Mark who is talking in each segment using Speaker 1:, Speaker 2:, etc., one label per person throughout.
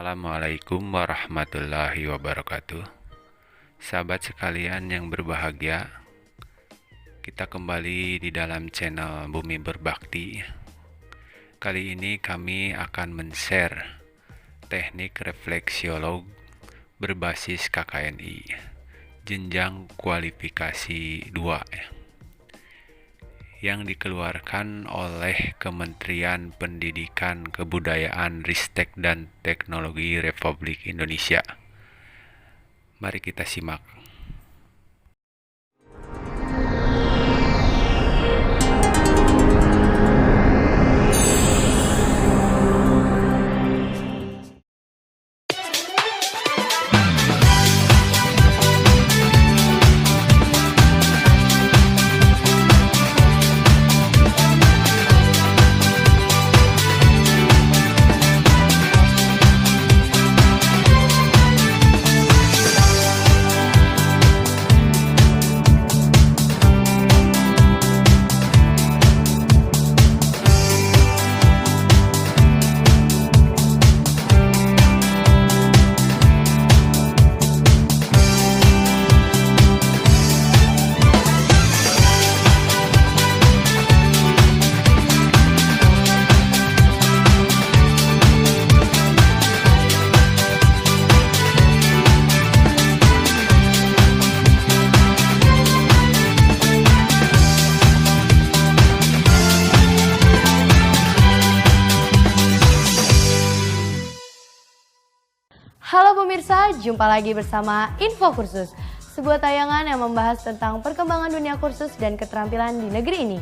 Speaker 1: Assalamualaikum warahmatullahi wabarakatuh. Sahabat sekalian yang berbahagia, kita kembali di dalam channel Bumi Berbakti. Kali ini kami akan men-share teknik refleksiolog berbasis KKNI, jenjang kualifikasi 2, yang dikeluarkan oleh Kementerian Pendidikan, Kebudayaan, Ristek, dan Teknologi Republik Indonesia. Mari kita simak.
Speaker 2: Halo pemirsa, jumpa lagi bersama Info Kursus, sebuah tayangan yang membahas tentang perkembangan dunia kursus dan keterampilan di negeri ini.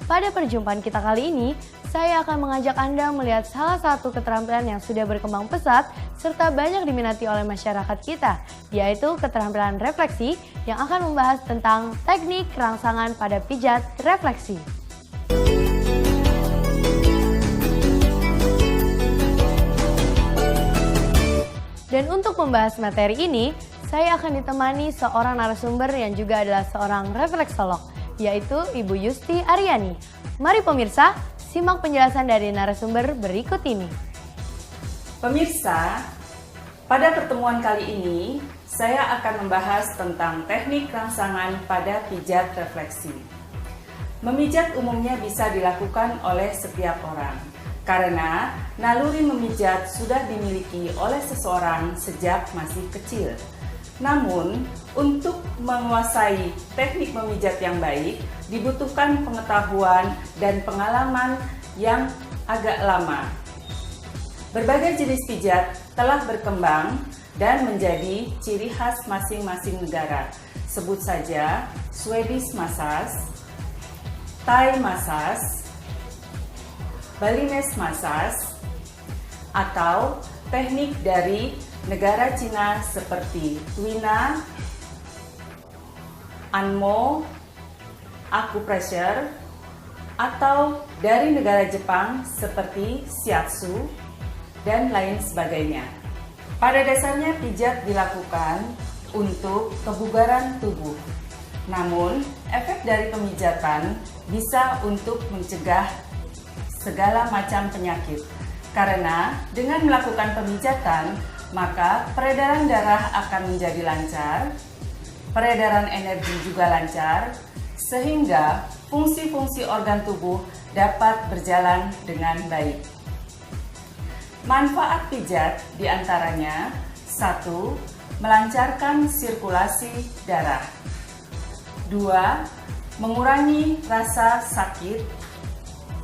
Speaker 2: Pada perjumpaan kita kali ini, saya akan mengajak Anda melihat salah satu keterampilan yang sudah berkembang pesat serta banyak diminati oleh masyarakat kita, yaitu keterampilan refleksi yang akan membahas tentang teknik rangsangan pada pijat refleksi. Dan untuk membahas materi ini, saya akan ditemani seorang narasumber yang juga adalah seorang refleksolog, yaitu Ibu Yusti Aryani. Mari pemirsa, simak penjelasan dari narasumber berikut ini.
Speaker 3: Pemirsa, pada pertemuan kali ini, saya akan membahas tentang teknik rangsangan pada pijat refleksi. Memijat umumnya bisa dilakukan oleh setiap orang, karena naluri memijat sudah dimiliki oleh seseorang sejak masih kecil. Namun, untuk menguasai teknik memijat yang baik, dibutuhkan pengetahuan dan pengalaman yang agak lama. Berbagai jenis pijat telah berkembang dan menjadi ciri khas masing-masing negara. Sebut saja Swedish Massage, Thai Massage, Balinese Massage, atau teknik dari negara Cina seperti Tuina, Anmo, Acupressure, atau dari negara Jepang seperti Shiatsu, dan lain sebagainya. Pada dasarnya pijat dilakukan untuk kebugaran tubuh. Namun, efek dari pemijatan bisa untuk mencegah segala macam penyakit. Karena dengan melakukan pemijatan, maka peredaran darah akan menjadi lancar, peredaran energi juga lancar, sehingga fungsi-fungsi organ tubuh dapat berjalan dengan baik. Manfaat pijat diantaranya: 1. Melancarkan sirkulasi darah. 2. Mengurangi rasa sakit,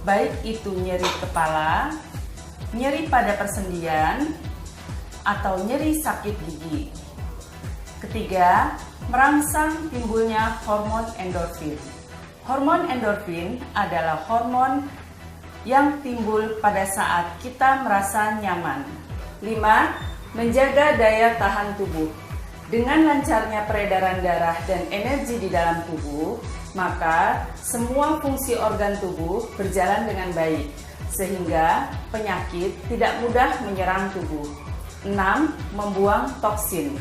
Speaker 3: baik itu nyeri kepala, nyeri pada persendian, atau nyeri sakit gigi. Ketiga, merangsang timbulnya hormon endorfin. Hormon endorfin adalah hormon yang timbul pada saat kita merasa nyaman. 5. Menjaga daya tahan tubuh. Dengan lancarnya peredaran darah dan energi di dalam tubuh, maka semua fungsi organ tubuh berjalan dengan baik, sehingga penyakit tidak mudah menyerang tubuh. 6. Membuang toksin.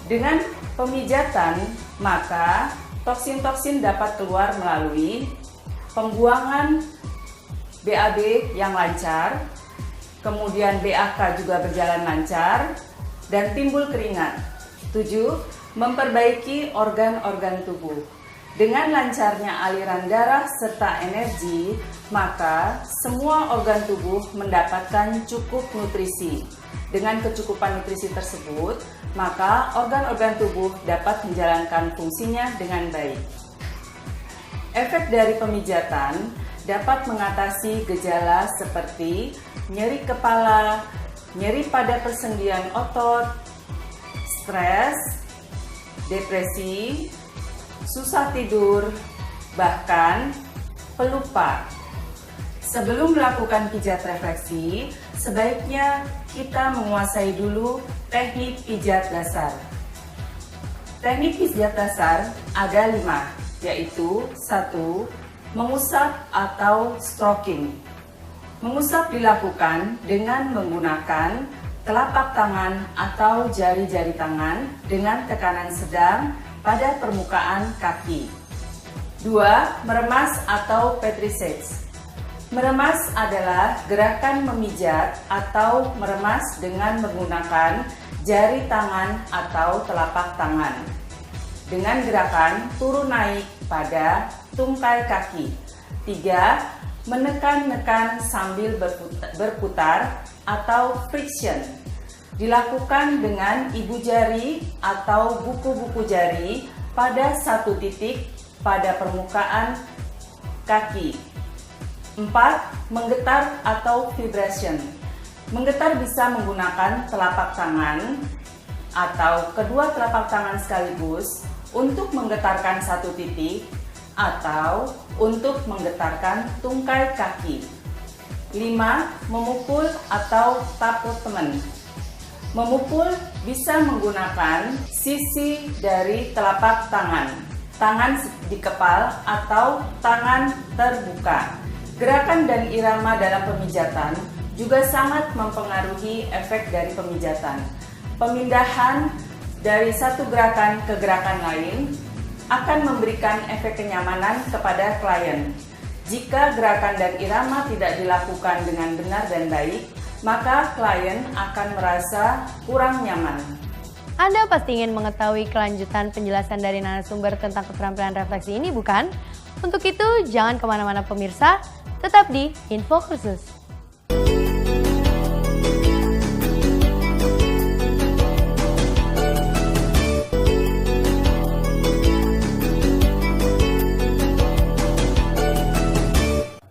Speaker 3: Dengan pemijatan, maka toksin-toksin dapat keluar melalui pembuangan BAB yang lancar, kemudian BAK juga berjalan lancar, dan timbul keringat. 7. Memperbaiki organ-organ tubuh. Dengan lancarnya aliran darah serta energi, maka semua organ tubuh mendapatkan cukup nutrisi. Dengan kecukupan nutrisi tersebut, maka organ-organ tubuh dapat menjalankan fungsinya dengan baik. Efek dari pemijatan dapat mengatasi gejala seperti nyeri kepala, nyeri pada persendian otot, stres, depresi, susah tidur, bahkan pelupa. Sebelum melakukan pijat refleksi, sebaiknya kita menguasai dulu teknik pijat dasar. Teknik pijat dasar ada 5, yaitu 1. Mengusap atau stroking. Mengusap dilakukan dengan menggunakan telapak tangan atau jari-jari tangan dengan tekanan sedang pada permukaan kaki. 2. Meremas atau petrissage. Meremas adalah gerakan memijat atau meremas dengan menggunakan jari tangan atau telapak tangan dengan gerakan turun naik pada tungkai kaki. 3. Menekan-nekan sambil berputar atau friction. Dilakukan dengan ibu jari atau buku-buku jari pada satu titik pada permukaan kaki. 4. Menggetar atau vibration. Menggetar bisa menggunakan telapak tangan atau kedua telapak tangan sekaligus untuk menggetarkan satu titik atau untuk menggetarkan tungkai kaki. 5. Memukul atau tappement. Memukul bisa menggunakan sisi dari telapak tangan, tangan dikepal atau tangan terbuka. Gerakan dan irama dalam pemijatan juga sangat mempengaruhi efek dari pemijatan. Pemindahan dari satu gerakan ke gerakan lain akan memberikan efek kenyamanan kepada klien. Jika gerakan dan irama tidak dilakukan dengan benar dan baik, maka klien akan merasa kurang nyaman.
Speaker 2: Anda pasti ingin mengetahui kelanjutan penjelasan dari narasumber tentang keterampilan refleksi ini, bukan? Untuk itu, jangan kemana-mana pemirsa, tetap di Info Kursus.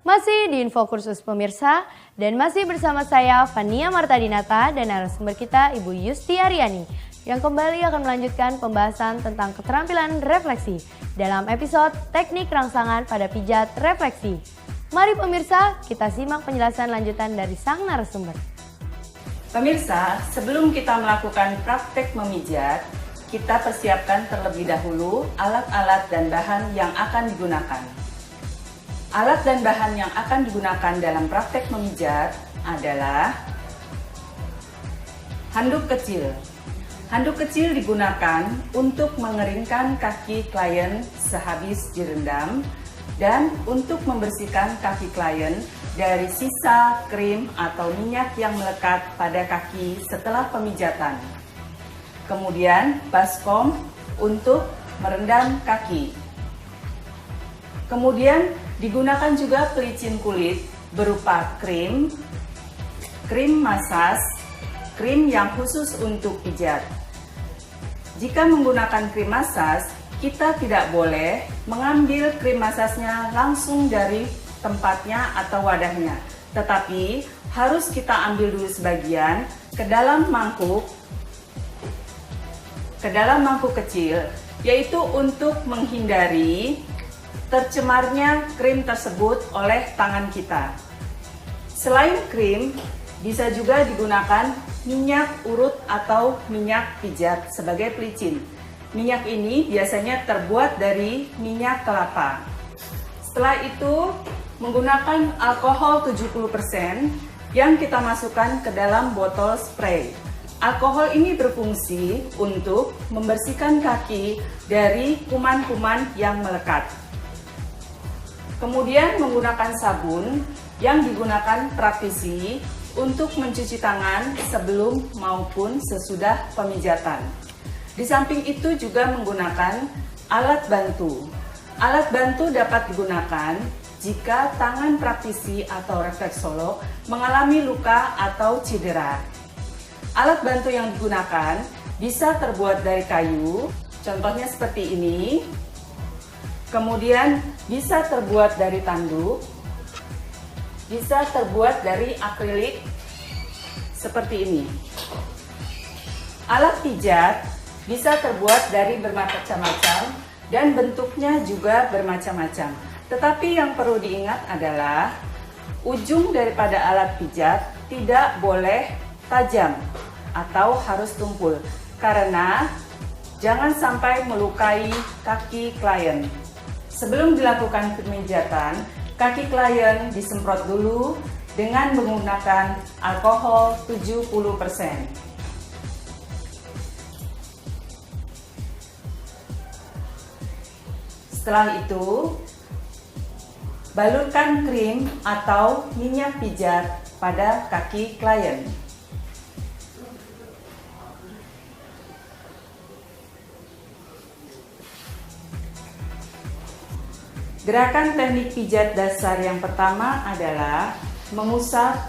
Speaker 2: Masih di Info Kursus pemirsa, dan masih bersama saya Fania Martadinata dan narasumber kita Ibu Yusti Aryani yang kembali akan melanjutkan pembahasan tentang keterampilan refleksi dalam episode teknik rangsangan pada pijat refleksi. Mari pemirsa, kita simak penjelasan lanjutan dari sang narasumber.
Speaker 3: Pemirsa, sebelum kita melakukan praktek memijat, kita persiapkan terlebih dahulu alat-alat dan bahan yang akan digunakan. Alat dan bahan yang akan digunakan dalam praktek memijat adalah handuk kecil. Handuk kecil digunakan untuk mengeringkan kaki klien sehabis direndam dan untuk membersihkan kaki klien dari sisa krim atau minyak yang melekat pada kaki setelah pemijatan. Kemudian baskom untuk merendam kaki. Kemudian digunakan juga pelicin kulit berupa krim masas, krim yang khusus untuk pijat. Jika menggunakan krim masas, kita tidak boleh mengambil krim masasnya langsung dari tempatnya atau wadahnya, tetapi harus kita ambil dulu sebagian ke dalam mangkuk kecil, yaitu untuk menghindari tercemarnya krim tersebut oleh tangan kita. Selain krim, bisa juga digunakan minyak urut atau minyak pijat sebagai pelicin. Minyak ini biasanya terbuat dari minyak kelapa. Setelah itu, menggunakan alkohol 70% yang kita masukkan ke dalam botol spray. Alkohol ini berfungsi untuk membersihkan kaki dari kuman-kuman yang melekat. Kemudian menggunakan sabun yang digunakan praktisi untuk mencuci tangan sebelum maupun sesudah pemijatan. Di samping itu juga menggunakan alat bantu. Alat bantu dapat digunakan jika tangan praktisi atau refleksolog mengalami luka atau cedera. Alat bantu yang digunakan bisa terbuat dari kayu, contohnya seperti ini. Kemudian bisa terbuat dari tanduk, bisa terbuat dari akrilik seperti ini. Alat pijat bisa terbuat dari bermacam-macam dan bentuknya juga bermacam-macam. Tetapi yang perlu diingat adalah ujung daripada alat pijat tidak boleh tajam atau harus tumpul karena jangan sampai melukai kaki klien. Sebelum dilakukan pemijatan, kaki klien disemprot dulu dengan menggunakan alkohol 70%. Setelah itu, balurkan krim atau minyak pijat pada kaki klien. Gerakan teknik pijat dasar yang pertama adalah mengusap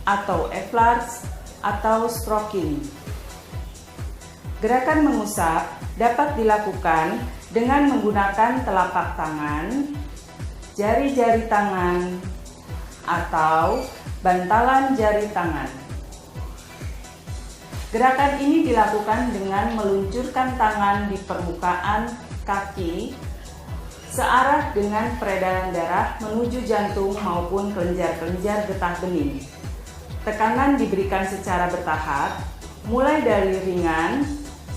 Speaker 3: atau eflarts atau stroking. Gerakan mengusap dapat dilakukan dengan menggunakan telapak tangan, jari-jari tangan, atau bantalan jari tangan. Gerakan ini dilakukan dengan meluncurkan tangan di permukaan kaki searah dengan peredaran darah menuju jantung maupun kelenjar-kelenjar getah bening. Tekanan diberikan secara bertahap, mulai dari ringan,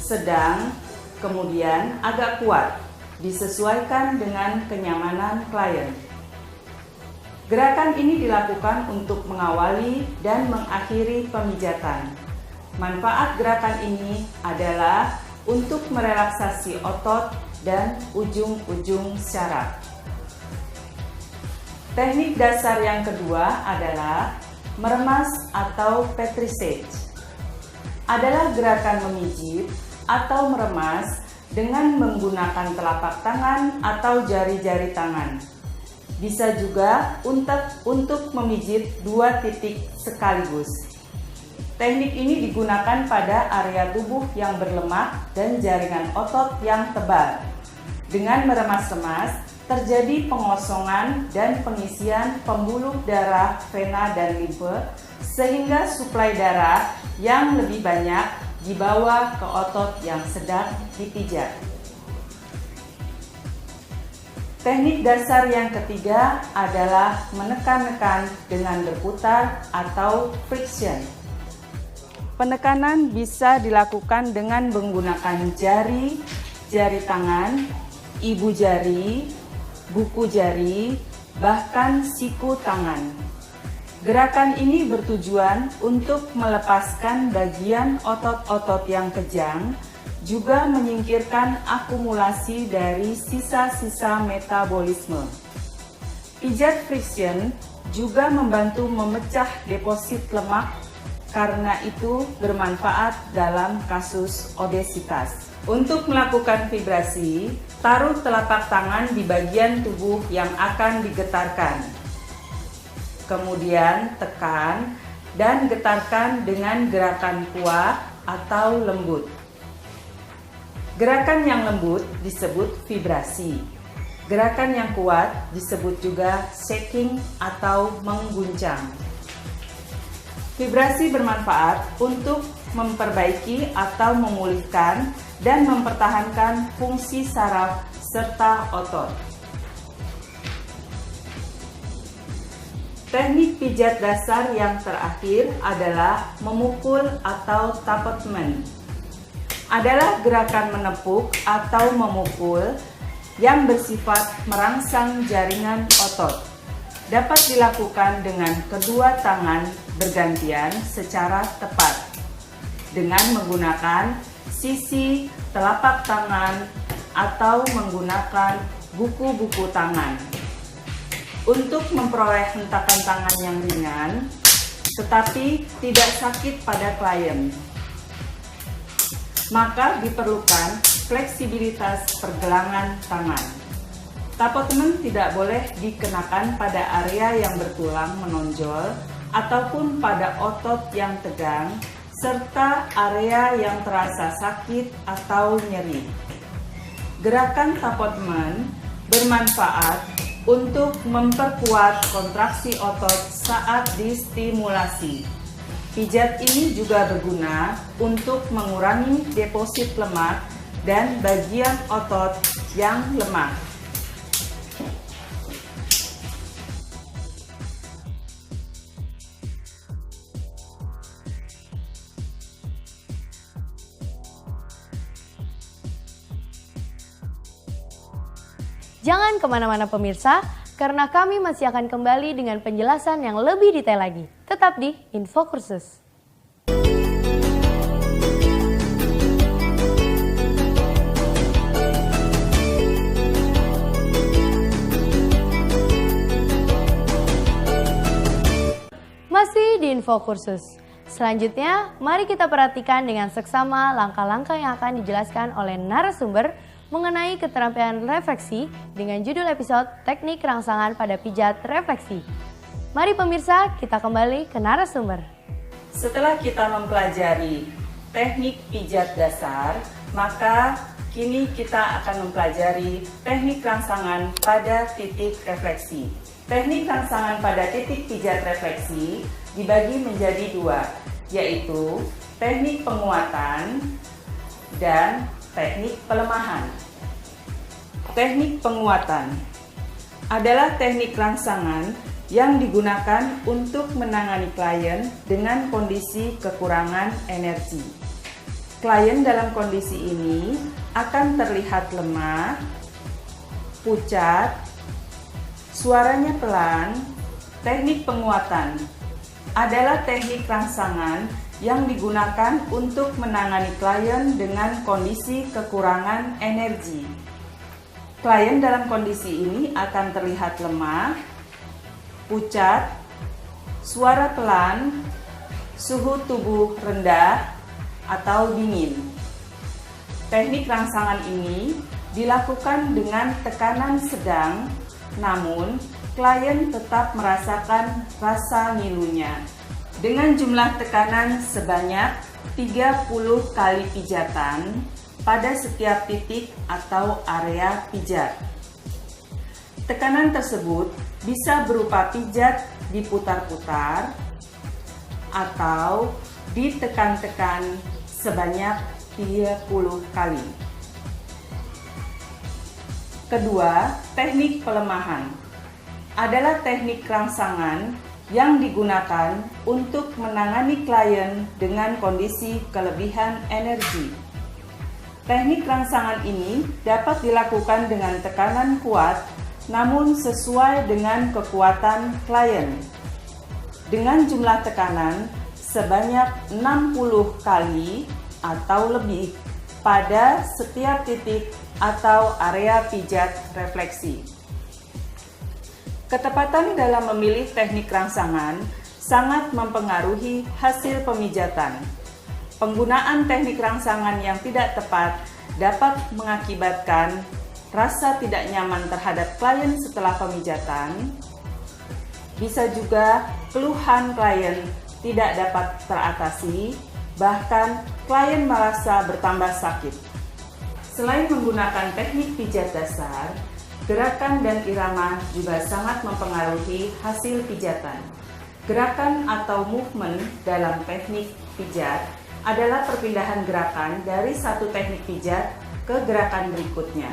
Speaker 3: sedang, kemudian agak kuat, disesuaikan dengan kenyamanan klien. Gerakan ini dilakukan untuk mengawali dan mengakhiri pemijatan. Manfaat gerakan ini adalah untuk merelaksasi otot dan ujung-ujung syaraf. Teknik dasar yang kedua adalah meremas atau petrissage. Adalah gerakan memijit atau meremas dengan menggunakan telapak tangan atau jari-jari tangan. Bisa juga untuk memijit dua titik sekaligus. Teknik ini digunakan pada area tubuh yang berlemak dan jaringan otot yang tebal. Dengan meremas-remas, terjadi pengosongan dan pengisian pembuluh darah, vena, dan limfe, sehingga suplai darah yang lebih banyak dibawa ke otot yang sedang dipijat. Teknik dasar yang ketiga adalah menekan-nekan dengan berputar atau friction. Penekanan bisa dilakukan dengan menggunakan jari, jari tangan, ibu jari, buku jari, bahkan siku tangan. Gerakan ini bertujuan untuk melepaskan bagian otot-otot yang kejang, juga menyingkirkan akumulasi dari sisa-sisa metabolisme. Pijat friction juga membantu memecah deposit lemak, karena itu bermanfaat dalam kasus obesitas. Untuk melakukan vibrasi, taruh telapak tangan di bagian tubuh yang akan digetarkan. Kemudian tekan dan getarkan dengan gerakan kuat atau lembut. Gerakan yang lembut disebut vibrasi. Gerakan yang kuat disebut juga shaking atau mengguncang. Vibrasi bermanfaat untuk memperbaiki atau memulihkan dan mempertahankan fungsi saraf serta otot. Teknik pijat dasar yang terakhir adalah memukul atau tappement. Adalah gerakan menepuk atau memukul yang bersifat merangsang jaringan otot. Dapat dilakukan dengan kedua tangan bergantian secara tepat dengan menggunakan sisi telapak tangan atau menggunakan buku-buku tangan. untuk memperoleh hentakan tangan yang ringan, tetapi tidak sakit pada klien. Maka diperlukan fleksibilitas pergelangan tangan. Tapotemen tidak boleh dikenakan pada area yang bertulang menonjol ataupun pada otot yang tegang, serta area yang terasa sakit atau nyeri. Gerakan tapotemen bermanfaat untuk memperkuat kontraksi otot saat distimulasi. Pijat ini juga berguna untuk mengurangi deposit lemak dan bagian otot yang lemah.
Speaker 2: Jangan kemana-mana pemirsa, karena kami masih akan kembali dengan penjelasan yang lebih detail lagi. Tetap di Info Kursus. Masih di Info Kursus. Selanjutnya, mari kita perhatikan dengan seksama langkah-langkah yang akan dijelaskan oleh narasumber mengenai keterampilan refleksi dengan judul episode Teknik Rangsangan pada Pijat Refleksi. Mari pemirsa, kita kembali ke narasumber.
Speaker 3: Setelah kita mempelajari teknik pijat dasar, maka kini kita akan mempelajari teknik rangsangan pada titik refleksi. Teknik rangsangan pada titik pijat refleksi dibagi menjadi dua, yaitu teknik penguatan dan teknik pelemahan. Teknik penguatan adalah teknik rangsangan yang digunakan untuk menangani klien dengan kondisi kekurangan energi. Klien dalam kondisi ini akan terlihat lemah, pucat, suaranya pelan. Teknik penguatan adalah teknik rangsangan yang digunakan untuk menangani klien dengan kondisi kekurangan energi. Klien dalam kondisi ini akan terlihat lemah, pucat, suara pelan, suhu tubuh rendah atau dingin. Teknik rangsangan ini dilakukan dengan tekanan sedang, namun klien tetap merasakan rasa ngilunya. Dengan jumlah tekanan sebanyak 30 kali pijatan pada setiap titik atau area pijat. Tekanan tersebut bisa berupa pijat diputar-putar atau ditekan-tekan sebanyak 30 kali. Kedua, teknik pelemahan adalah teknik rangsangan yang digunakan untuk menangani klien dengan kondisi kelebihan energi. Teknik rangsangan ini dapat dilakukan dengan tekanan kuat, namun sesuai dengan kekuatan klien. Dengan jumlah tekanan sebanyak 60 kali atau lebih pada setiap titik atau area pijat refleksi. Ketepatan dalam memilih teknik rangsangan sangat mempengaruhi hasil pemijatan. Penggunaan teknik rangsangan yang tidak tepat dapat mengakibatkan rasa tidak nyaman terhadap klien setelah pemijatan. Bisa juga keluhan klien tidak dapat teratasi, bahkan klien merasa bertambah sakit. Selain menggunakan teknik pijat dasar, gerakan dan irama juga sangat mempengaruhi hasil pijatan. Gerakan atau movement dalam teknik pijat adalah perpindahan gerakan dari satu teknik pijat ke gerakan berikutnya.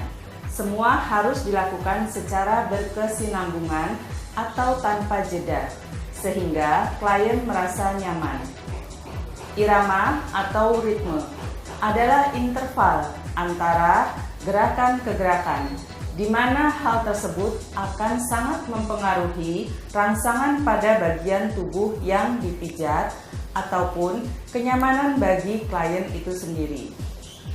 Speaker 3: Semua harus dilakukan secara berkesinambungan atau tanpa jeda, sehingga klien merasa nyaman. Irama atau ritme adalah interval antara gerakan ke gerakan, di mana hal tersebut akan sangat mempengaruhi rangsangan pada bagian tubuh yang dipijat ataupun kenyamanan bagi klien itu sendiri.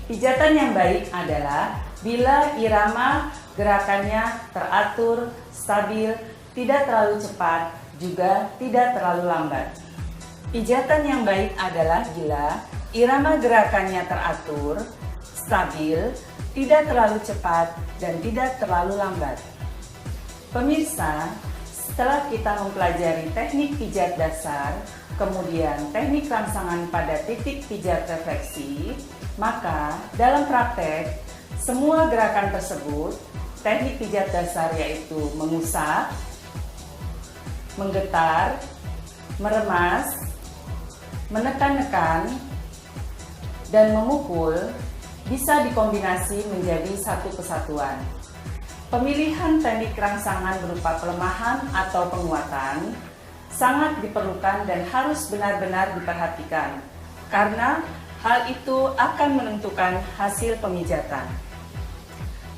Speaker 3: Pijatan yang baik adalah bila irama gerakannya teratur, stabil, tidak terlalu cepat, juga tidak terlalu lambat. Pijatan yang baik adalah bila irama gerakannya teratur, stabil, tidak terlalu cepat, dan tidak terlalu lambat. Pemirsa, setelah kita mempelajari teknik pijat dasar, kemudian teknik rangsangan pada titik pijat refleksi, maka dalam praktek, semua gerakan tersebut, teknik pijat dasar yaitu mengusap, menggetar, meremas, menekan-nekan, dan memukul bisa dikombinasi menjadi satu kesatuan. Pemilihan teknik rangsangan berupa pelemahan atau penguatan sangat diperlukan dan harus benar-benar diperhatikan, karena hal itu akan menentukan hasil pemijatan.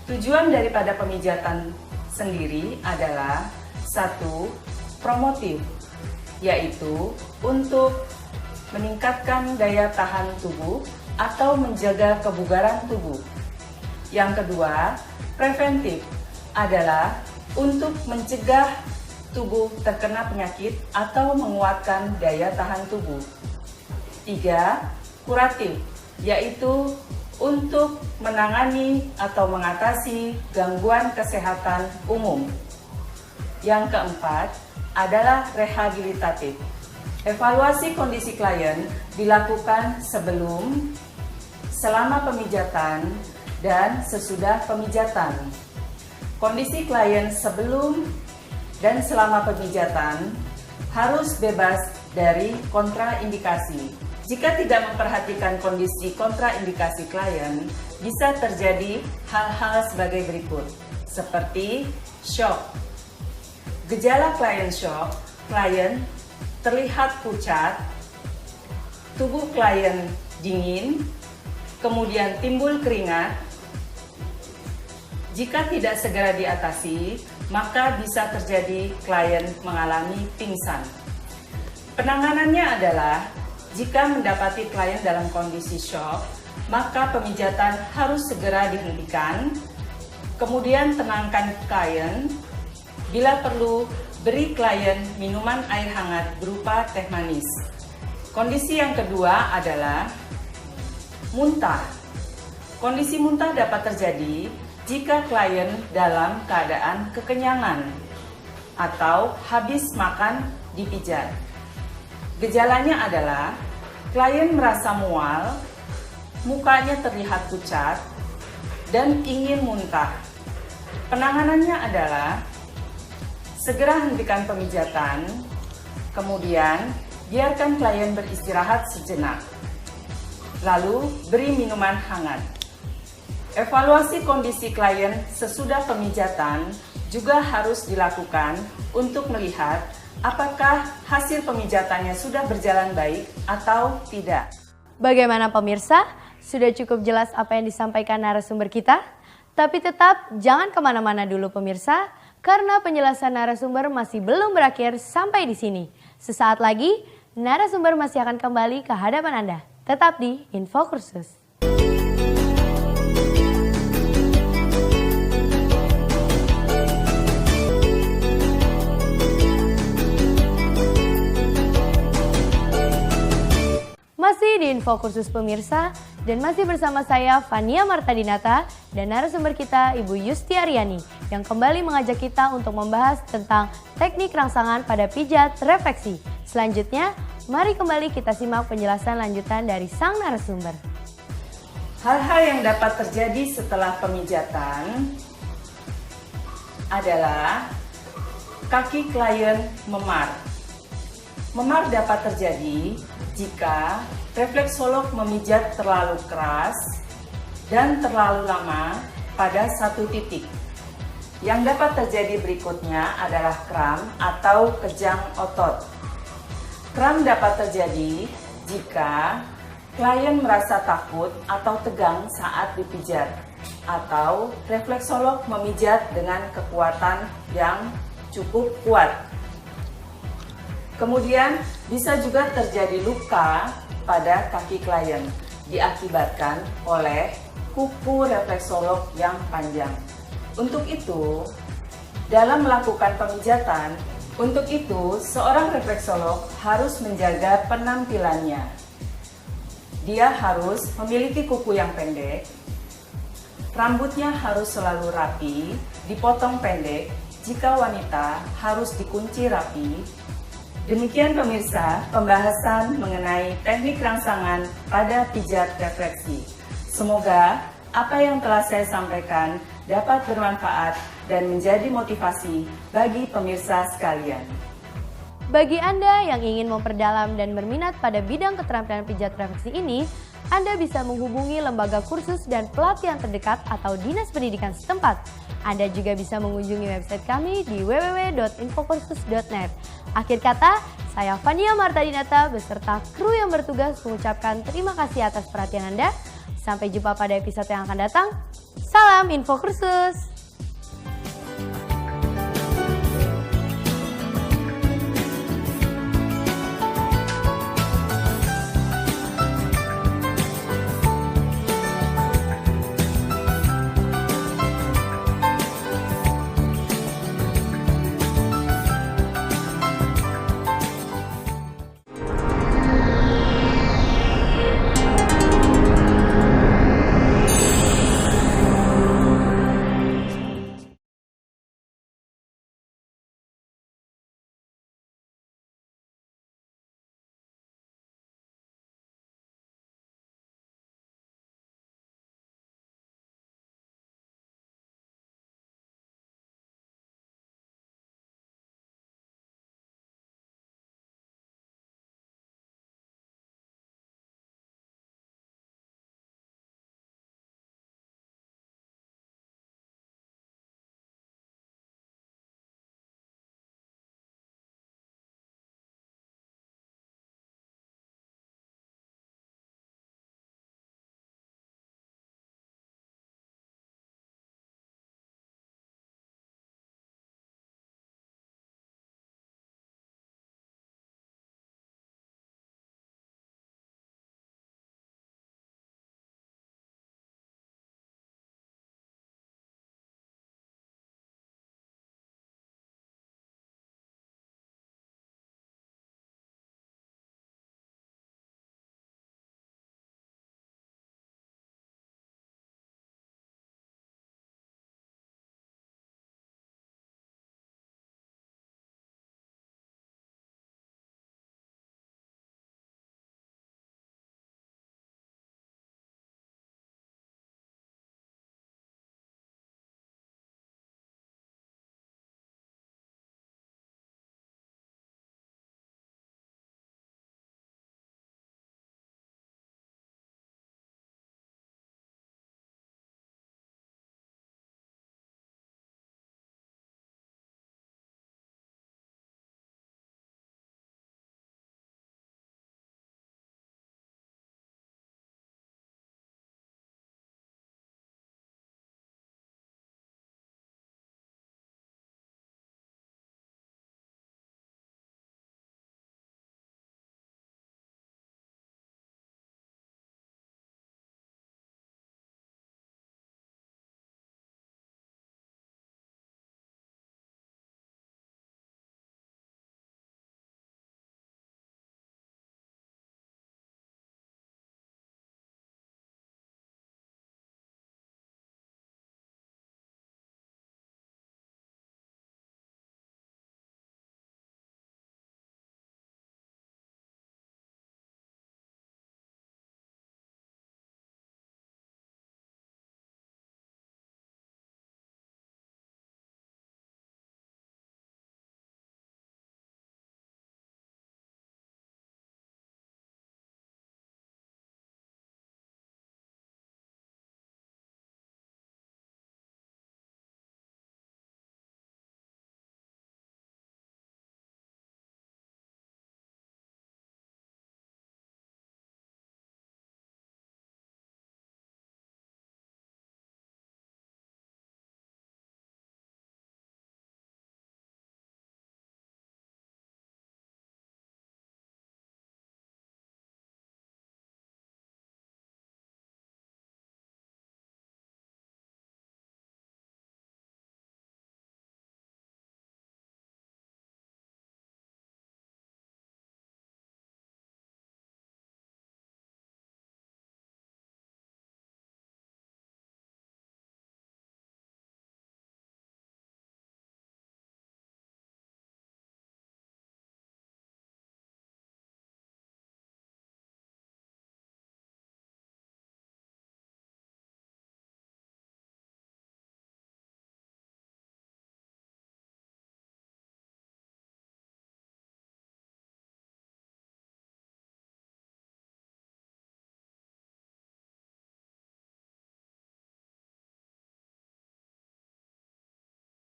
Speaker 3: Tujuan daripada pemijatan sendiri adalah 1. Promotif, yaitu untuk meningkatkan daya tahan tubuh atau menjaga kebugaran tubuh. Yang kedua, preventif adalah untuk mencegah tubuh terkena penyakit atau menguatkan daya tahan tubuh. 3. Kuratif, yaitu untuk menangani atau mengatasi gangguan kesehatan umum. Yang keempat adalah rehabilitatif. Evaluasi kondisi klien dilakukan sebelum, selama pemijatan, dan sesudah pemijatan. Kondisi klien sebelum dan selama pemijatan harus bebas dari kontraindikasi. Jika tidak memperhatikan kondisi kontraindikasi klien, bisa terjadi hal-hal sebagai berikut, seperti shock. Gejala klien shock, klien terlihat pucat, tubuh klien dingin, kemudian timbul keringat. Jika tidak segera diatasi, maka bisa terjadi klien mengalami pingsan. Penanganannya adalah, jika mendapati klien dalam kondisi shock, maka pemijatan harus segera dihentikan, kemudian tenangkan klien, bila perlu beri klien minuman air hangat berupa teh manis. Kondisi yang kedua adalah muntah. Kondisi muntah dapat terjadi jika klien dalam keadaan kekenyangan atau habis makan dipijat. Gejalanya adalah klien merasa mual, mukanya terlihat pucat, dan ingin muntah. Penanganannya adalah segera hentikan pemijatan, kemudian biarkan klien beristirahat sejenak, lalu beri minuman hangat. Evaluasi kondisi klien sesudah pemijatan juga harus dilakukan untuk melihat apakah hasil pemijatannya sudah berjalan baik atau tidak.
Speaker 2: Bagaimana pemirsa? Sudah cukup jelas apa yang disampaikan narasumber kita? Tapi tetap jangan kemana-mana dulu pemirsa, karena penjelasan narasumber masih belum berakhir sampai di sini. Sesaat lagi, narasumber masih akan kembali ke hadapan Anda. Tetap di Info Kursus. Masih di Info Kursus pemirsa, dan masih bersama saya Fania Martadinata dan narasumber kita Ibu Yusti Aryani yang kembali mengajak kita untuk membahas tentang teknik rangsangan pada pijat refleksi. Selanjutnya, mari kembali kita simak penjelasan lanjutan dari sang narasumber.
Speaker 3: Hal-hal yang dapat terjadi setelah pemijatan adalah kaki klien memar. Memar dapat terjadi jika refleksolog memijat terlalu keras dan terlalu lama pada satu titik. Yang dapat terjadi berikutnya adalah kram atau kejang otot. Kram dapat terjadi jika klien merasa takut atau tegang saat dipijat, atau refleksolog memijat dengan kekuatan yang cukup kuat. Kemudian bisa juga terjadi luka pada kaki klien diakibatkan oleh kuku refleksolog yang panjang. Untuk itu, dalam melakukan pemijatan. Untuk itu, seorang refleksolog harus menjaga penampilannya. Dia harus memiliki kuku yang pendek, rambutnya harus selalu rapi, dipotong pendek, jika wanita harus dikunci rapi. Demikian pemirsa, pembahasan mengenai teknik rangsangan pada pijat refleksi. Semoga apa yang telah saya sampaikan dapat bermanfaat dan menjadi motivasi bagi pemirsa sekalian.
Speaker 2: Bagi Anda yang ingin memperdalam dan berminat pada bidang keterampilan pijat refleksi ini, Anda bisa menghubungi lembaga kursus dan pelatihan terdekat atau dinas pendidikan setempat. Anda juga bisa mengunjungi website kami di www.infokursus.net. Akhir kata, saya Fania Martadinata beserta kru yang bertugas mengucapkan terima kasih atas perhatian Anda. Sampai jumpa pada episode yang akan datang. Salam Info Kursus!